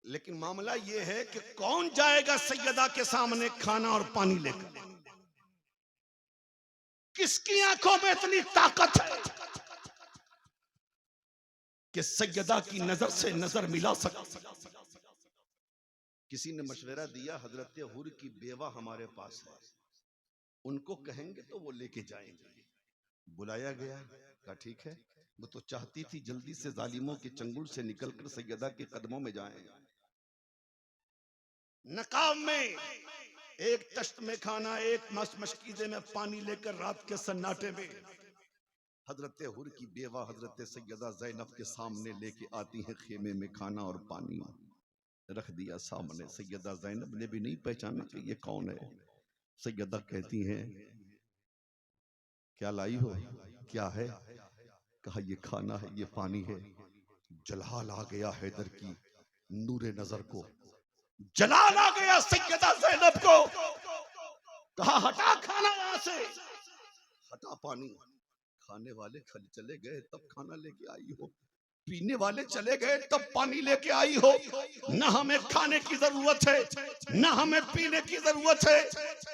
लेकिन मामला यह है कि कौन जाएगा सैयदा के सामने खाना और पानी लेकर? किसकी आंखों में इतनी ताकत है कि सैयदा की नजर से नजर मिला सके? किसी ने मशवरा दिया, हजरत हुर की बेवा हमारे पास है, उनको कहेंगे तो वो लेके जाएंगे। बुलाया गया, कहा ठीक है। वो तो चाहती थी जल्दी से जालिमों के चंगुल से निकलकर सैयदा के कदमों में जाएं। नकाब में एक तश्त में खाना, एक मशकीज़े में पानी लेकर रात के सन्नाटे में हजरत हुर की बेवा हजरत सैयदा ज़ैनब के सामने लेके आती हैं। खेमे में खाना और पानी रख दिया सामने। सैयदा ज़ैनब ने भी नहीं पहचाना कि ये कौन है। सैयदा कहती हैं, क्या लाई हो, क्या है? कहा ये खाना है, ये पानी है। जलाल आ गया हैदर की नूरे नजर को, जलाल आ गया सैयदा ज़ैनब को। कहा हटा खाना यहां से, हटा पानी। खाने वाले चले गए तब खाना लेके आई हो, पीने वाले चले गए तब पानी लेके आई हो। न हमें खाने की जरूरत है, न हमें पीने की जरूरत है।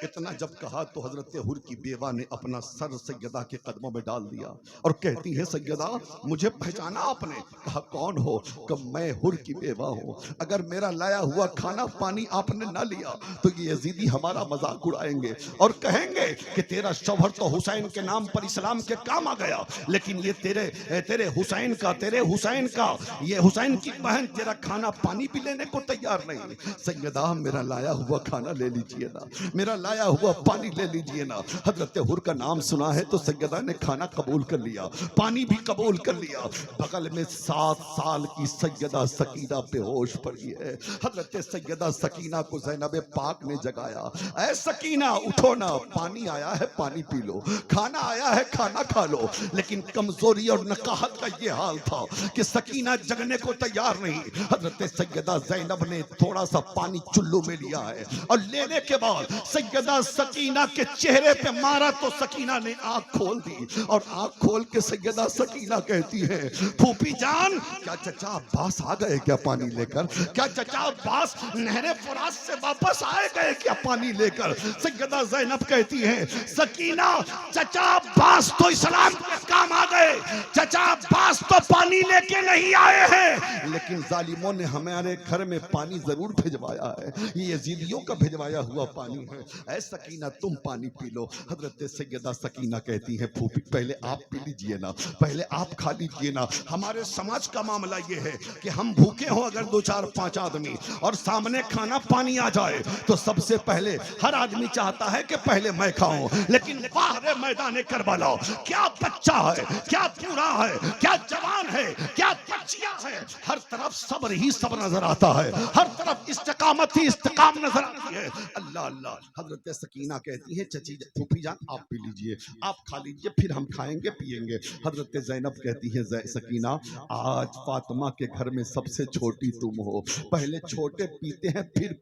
इतना जब कहा तो हजरत हुर की बेवा ने अपना सर सैयदा के कदमों में डाल दिया और कहती है, सैयदा मुझे पहचाना आपने? कहा कौन हो? कि मैं हुर की बेवा हूँ। अगर मेरा लाया हुआ खाना पानी आपने ना लिया तो ये यजीदी हमारा मजाक उड़ाएंगे और कहेंगे कि तेरा शौहर तो हुसैन के नाम पर इस्लाम के काम आ गया, लेकिन ये तेरे हुसैन का, तेरे हुसैन का, ये हुसैन की बहन तेरा खाना पानी भी लेने को तैयार नहीं। सैयदा मेरा लाया हुआ खाना ले लीजिए ना, मेरा लाया हुआ पानी ले लीजिए ना। हजरत हुर का नाम सुना है तो सैयदा ने खाना कबूल कर लिया, पानी भी कबूल कर लिया। बगल में 7 साल की सैयदा सकीना बेहोश पड़ी है। हजरत सैयदा सकीना को ज़ैनब पाक ने जगाया, ऐ सकीना उठो ना, पानी आया है पानी पी लो, खाना आया है खाना खा लो। लेकिन कमजोरी और नकाहत का ये हाल था कि सकीना जगने को तैयार नहीं। हजरत सैयदा ज़ैनब ने थोड़ा सा पानी चुल्लू में लिया है और लेने के बाद सैयदा सकीना के चेहरे पे मारा तो सकीना ने आंख खोल दी। और आंख खोल के सैयदा सकीना कहती है, फूफी जान क्या चचा अब्बास आ गए क्या पानी लेकर? क्या चचा अब्बास नहरे फुरात से वापस आए गए क्या पानी लेकर? सैयदा ज़ैनब कहती है, सकीना चचा अब्बास तो इस्लाम के काम आ गए, चचा अब्बास तो पानी लेके नहीं आए हैं, लेकिन जालिमों ने हमारे घर में पानी जरूर भिजवाया है, ये यजीदियों का भिजवाया हुआ पानी है। ऐ सकीना तुम पानी पी लो। हजरत सैयदा सकीना कहती है, फूफी पहले आप पी लीजिए ना, पहले आप खा लीजिए ना। हमारे समाज का मामला ये है कि हम भूखे हो अगर 2 4 5 आदमी और सामने खाना पानी आ जाए तो सबसे पहले हर आदमी चाहता है कि पहले मैं खाऊं। लेकिन बाहर मैदान करबला क्या बच्चा है, क्या बूढ़ा है, क्या जवान है, क्या बच्चियां है, हर तरफ सब्र ही सब्र नजर आता है, हर तरफ इस्तिकामत ही इस्तिकाम नजर आती है। अल्लाह अल्लाह। हजरत सकीना कहती है, चची फूफी जान आप पी लीजिए, आप खा लीजिए, फिर हम खाएंगे पिएंगे। हजरत ज़ैनब कहती है, सकीना आज फातिमा के घर में सबसे छोटी तुम हो, पहले छोटे पीते हैं फिर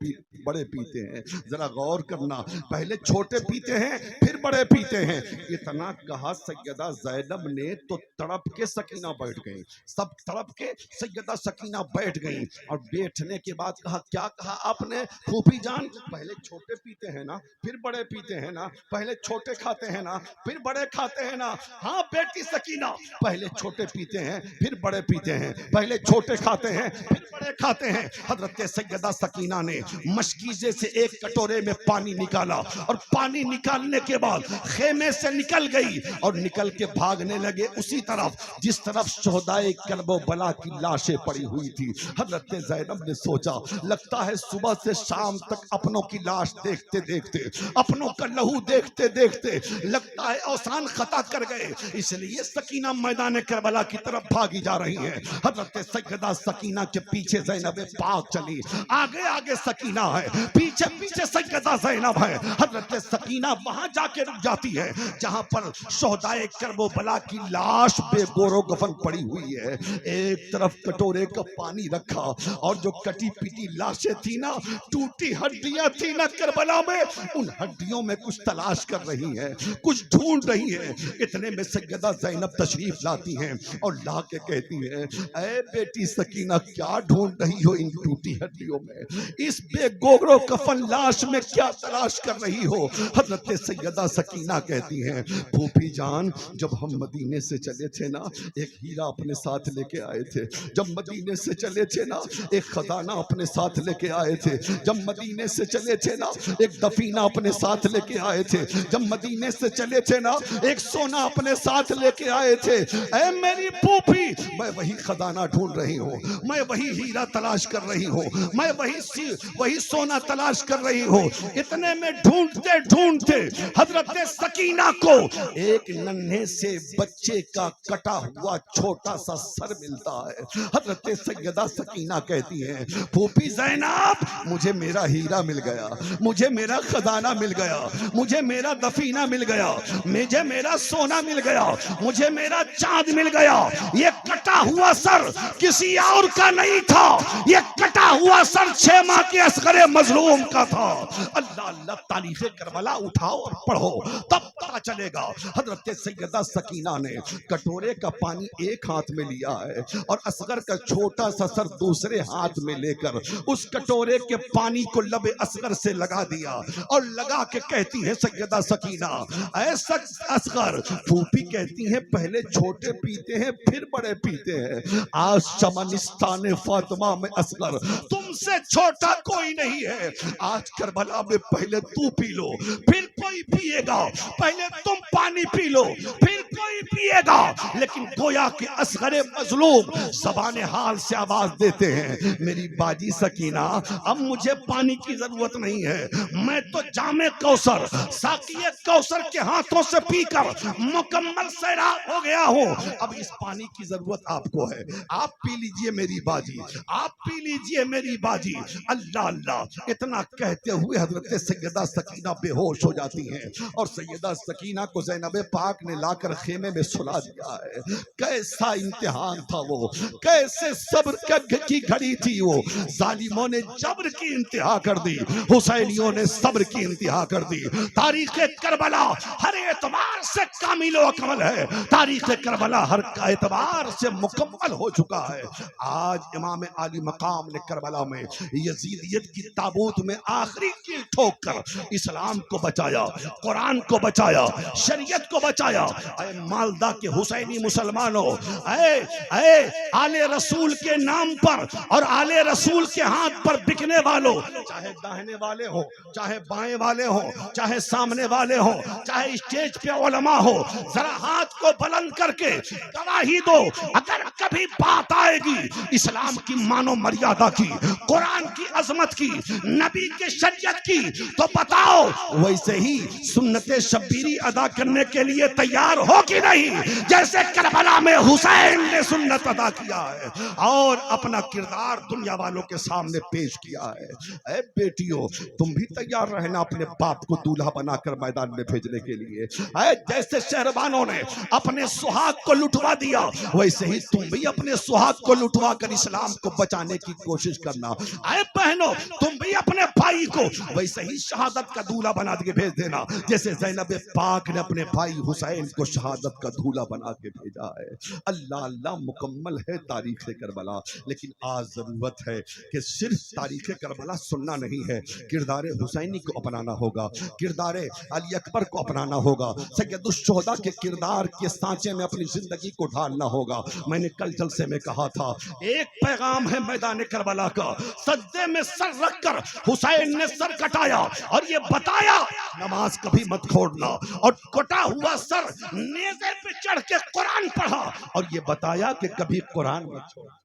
बड़े पीते हैं, जरा गौर करना, पहले छोटे पीते हैं फिर बड़े पीते हैं। इतना कहा सैयदा ज़ैनब ने तो तड़प के सकीना बैठ गई, सब तड़प के सैयदा सकीना बैठ गई। और बैठने के बाद कहा, क्या कहा आपने फूफी जान? पहले छोटे पीते हैं ना फिर बड़े पीते हैं ना, पहले छोटे खाते हैं ना फिर बड़े खाते हैं ना। हाँ बेटी सकीना, पहले छोटे पीते हैं फिर बड़े पीते हैं, पहले छोटे खाते हैं फिर बड़े खाते हैं। हजरत सैयदा सकीना ने मशकीजे से एक कटोरे में पानी निकाला और पानी निकालने के बाद खेमे से निकल गई और निकल के भागने लगे उसी तरफ जिस तरफ शोहदाए करबो बला की लाशें पड़ी हुई थी। हजरत ज़ैनब ने सोचा, लगता है सुबह से शाम तक अपनों की लाश देखते देखते, अपनों का लहू देखते देखते लगता है औसान खता कर गए, इसलिए सकीना मैदान करबला की तरफ भागी जा रही है। हजरत सैयदा सकीना के पीछे ज़ैनब पाक चली, आगे आगे सकीना है, पीछे पीछे सैयदा ज़ैनब है। हजरत सकीना वहां जाके रुक जाती है जहां पर शोहदाए करबो बला की लाश बेगोरो गफन पड़ी हुई है। एक तरफ कटोरे का पानी रखा और जो कटी पीटी लाशें थी ना, टूटी हड्डियां थी ना करबला में, उन हड्डियों में कुछ तलाश कर रही है, कुछ ढूंढ रही है। इतने में सैयदा ज़ैनब तशरीफ लाती हैं और ला के कहती है, ऐ बेटी सकीना क्या ढूंढ रही हो इन टूटी हड्डियों में, इस बेगोरो कफन लाश में क्या तलाश कर रही हो? हजरत सैयदा सकीना कहती हैं, फूफी जान जब हम मदीने से चले थे ना, एक हीरा अपने साथ लेके आए थे, जब मदीने से चले थे ना एक खजाना अपने साथ लेके आए थे, जब मदीने से चले थे ना एक दफीना अपने साथ लेके आए थे, जब मदीने से चले थे ना एक सोना अपने साथ लेके आए थे। ऐ मेरी फूफी, मैं वही खजाना ढूंढ रही हूँ, मैं वही हीरा तलाश कर रही हूँ, मैं वही सोना तलाश कर रही हूँ। इतने में ढूंढते ढूंढते हजरत सकीना को एक नन्हे से बच्चे का कटा हुआ छोटा सा सर मिलता है। हजरत सैयदा सकीना कहती हैं, फूफी ज़ैनब मुझे मेरा हीरा मिल गया, मुझे मेरा खजाना मिल गया, मुझे मेरा दफीना मिल गया, मुझे मेरा सोना मिल गया, मुझे मेरा चांद मिल गया। ये कटा हुआ सर किसी और का नहीं था, ये कटा हुआ सर 6 माह के असगरे मजलूम का था। अल्लाह अल्लाह, तारीफ़े करबला उठाओ और पढ़ो तब पता चलेगा। हजरत सैयदा सकीना ने कटोरे का पानी एक हाथ में लिया है और असगर का छोटा सा सर दूसरे हाथ में लेकर उस कटोरे के पानी को लबे असगर से लगा दिया और लगा के कहती है सैयदा सकीना, ऐसा असगर फूफी कहती है पहले छोटे पीते हैं फिर बड़े पीते हैं, आज चमनिस्तान फातिमा में असगर तुमसे छोटा कोई नहीं है, आज करबला में पहले तू पी लो फिर कोई कोई पिएगा, पहले तुम पानी पी लो फिर कोई पिएगा। लेकिन गोया के असगरे मजलूम ज़बाने हाल से आवाज देते हैं, मेरी बाजी सकीना अब मुझे पानी की जरूरत नहीं है, मैं तो जामे कौसर साकिए कौसर के हाथों से पीकर मुकम्मल सैराब हो गया हूँ, अब इस पानी की जरूरत आपको है, आप पी लीजिए मेरी बाजी, आप पी लीजिए मेरी बाजी। अल्लाह अल्लाह इतना कहते हुए हजरत सैयदा सकीना बेहोश हो जाती हैं और सैयदा सकीना को ज़ैनब पाक ने लाकर खेमे में सुला दिया है। कैसा इम्तिहान था वो, कैसे सब्र की घड़ी थी वो। जालिमों ने जबर की इंतहा कर दी, हुसैनियों ने सब्र की इंतहा कर दी। तारीख करबला हर एतबार से कामिल व अकमल है, तारीख करबला हर एतबार से मुकम्मल हो चुका है। आज इमाम आली मकाम ने करबला में यजीदियत की ताबूत में आखिरी कील ठोक कर इस्लाम को बचाया, कुरान को बचाया, शरीयत को बचाया। ऐ मालदा के हुसैनी मुसलमानों, ऐ आले रसूल के नाम पर और आले रसूल के हाथ पर बिकने वालों, चाहे दाहिने वाले हो, चाहे बाएं वाले हो, चाहे सामने वाले हो, चाहे स्टेज पे उलमा हो, जरा हाथ को बुलंद करके गवाही दो, अगर कभी बात आएगी इस्लाम की मानो मर्यादा की, कुरान की अजमत की, नबी के शरीयत की, तो बताओ वैसे ही सुन्नते शब्बीरी अदा करने के लिए तैयार हो कि नहीं, जैसे करबला में हुसैन ने सुन्नत अदा किया है और अपना किरदार दुनिया वालों के सामने पेश किया है। ऐ बेटियों, तुम भी तैयार रहना अपने बाप को दूल्हा बनाकर मैदान में भेजने के लिए। ऐ जैसे शहरबानों ने अपने सुहाग को लुटवा दिया, वैसे ही तुम भी अपने सुहाग को लुटवा कर इस्लाम को बचाने की कोशिश करना। ऐ बहनों, तुम भी अपने भाई को वैसे ही शहादत का दूल्हा बना के भेज देना, जैसे ज़ैनब पाक ने अपने भाई हुसैन को शहादत का दूल्हा बना के भेजा है। अल्लाह अल्लाह, मुकम्मल है तारीख करबला, लेकिन आज जरूरत है कि सिर्फ तारीख करबला सुनना नहीं है, किरदार हुसैनी को अपनाना होगा, किरदार अली अकबर को अपनाना होगा, सैयदुश्शुहदा के किरदार के सांचे में अपनी जिंदगी को ढालना होगा। मैंने कल जलसे में कहा था, एक पैगाम है मैदान करबला का, सज्दे में सर रखकर हुसैन ने सर कटाया और ये बताया नमाज कभी मत छोड़ना, और कटा हुआ सर नेज़े पे चढ़ के कुरान पढ़ा और ये बताया कि कभी कुरान मत छोड़ना।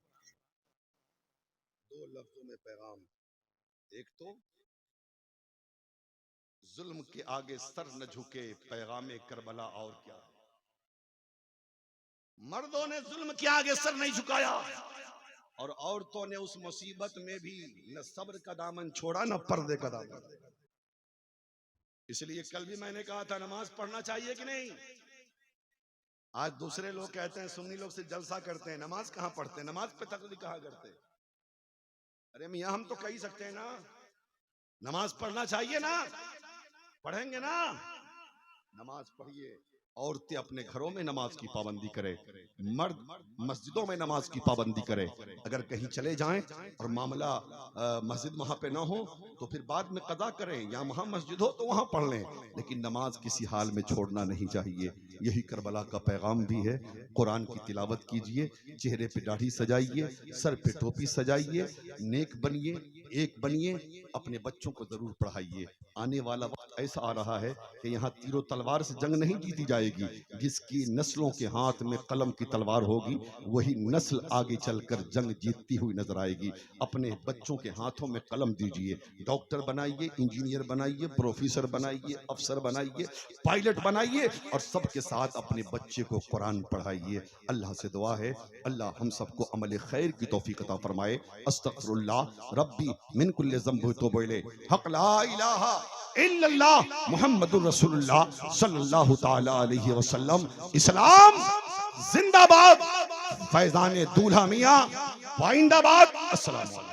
दो लफ्जों में पैगाम, एक तो जुल्म के आगे सर न झुके, पैगाम करबला और क्या। मर्दों ने जुल्म के आगे सर नहीं झुकाया और औरतों ने उस मुसीबत में भी न सब्र का दामन छोड़ा न पर्दे का दामन। इसलिए कल भी मैंने कहा था, नमाज पढ़ना चाहिए कि नहीं। आज दूसरे लोग कहते हैं सुन्नी लोग से जलसा करते हैं, नमाज कहां पढ़ते हैं, नमाज पे तकलीफ कहां करते हैं। अरे मियां, हम तो कह सकते हैं ना, नमाज पढ़ना चाहिए ना, पढ़ेंगे ना, नमाज पढ़िए। औरतें अपने घरों में नमाज की पाबंदी करें, मर्द मस्जिदों में नमाज की पाबंदी करें। अगर कहीं चले जाएं और मामला मस्जिद वहां पे ना हो तो फिर बाद में कदा करें, या वहां मस्जिद हो तो वहां पढ़ लें, लेकिन नमाज किसी हाल में छोड़ना नहीं चाहिए। यही करबला का पैगाम भी है। कुरान की तिलावत कीजिए, चेहरे पे दाढ़ी सजाइए, सर पे टोपी सजाइए, नेक बनिए, एक बनिए, अपने बच्चों को जरूर पढ़ाइए। आने वाला वक्त ऐसा आ रहा है कि यहाँ तीरों तलवार से जंग नहीं जीती जाएगी, जिसकी नस्लों के हाथ में कलम की तलवार होगी वही नस्ल आगे चलकर जंग जीतती हुई नजर आएगी। अपने बच्चों के हाथों में कलम दीजिए, डॉक्टर बनाइए, इंजीनियर बनाइए, प्रोफेसर बनाइए, अफसर बनाइए, पायलट बनाइए और सबके साथ अपने बच्चे को कुरान पढ़ाइए। अल्लाह से दुआ है, अल्लाह हम सबको अमल खैर की तौफीक अता फरमाए। अस्तगफिरुल्लाह रब्बी मिन कुल्लि ज़ंब तौबा इलैह, हक़ ला इलाहा इल्लल्लाह मुहम्मदुर रसूलुल्लाह सल्लल्लाहु तआला अलैहि वसल्लम। इस्लाम जिंदाबाद, फैज़ान दूल्हा मियां पाइंदाबाद। अस्सलाम वालेकुम।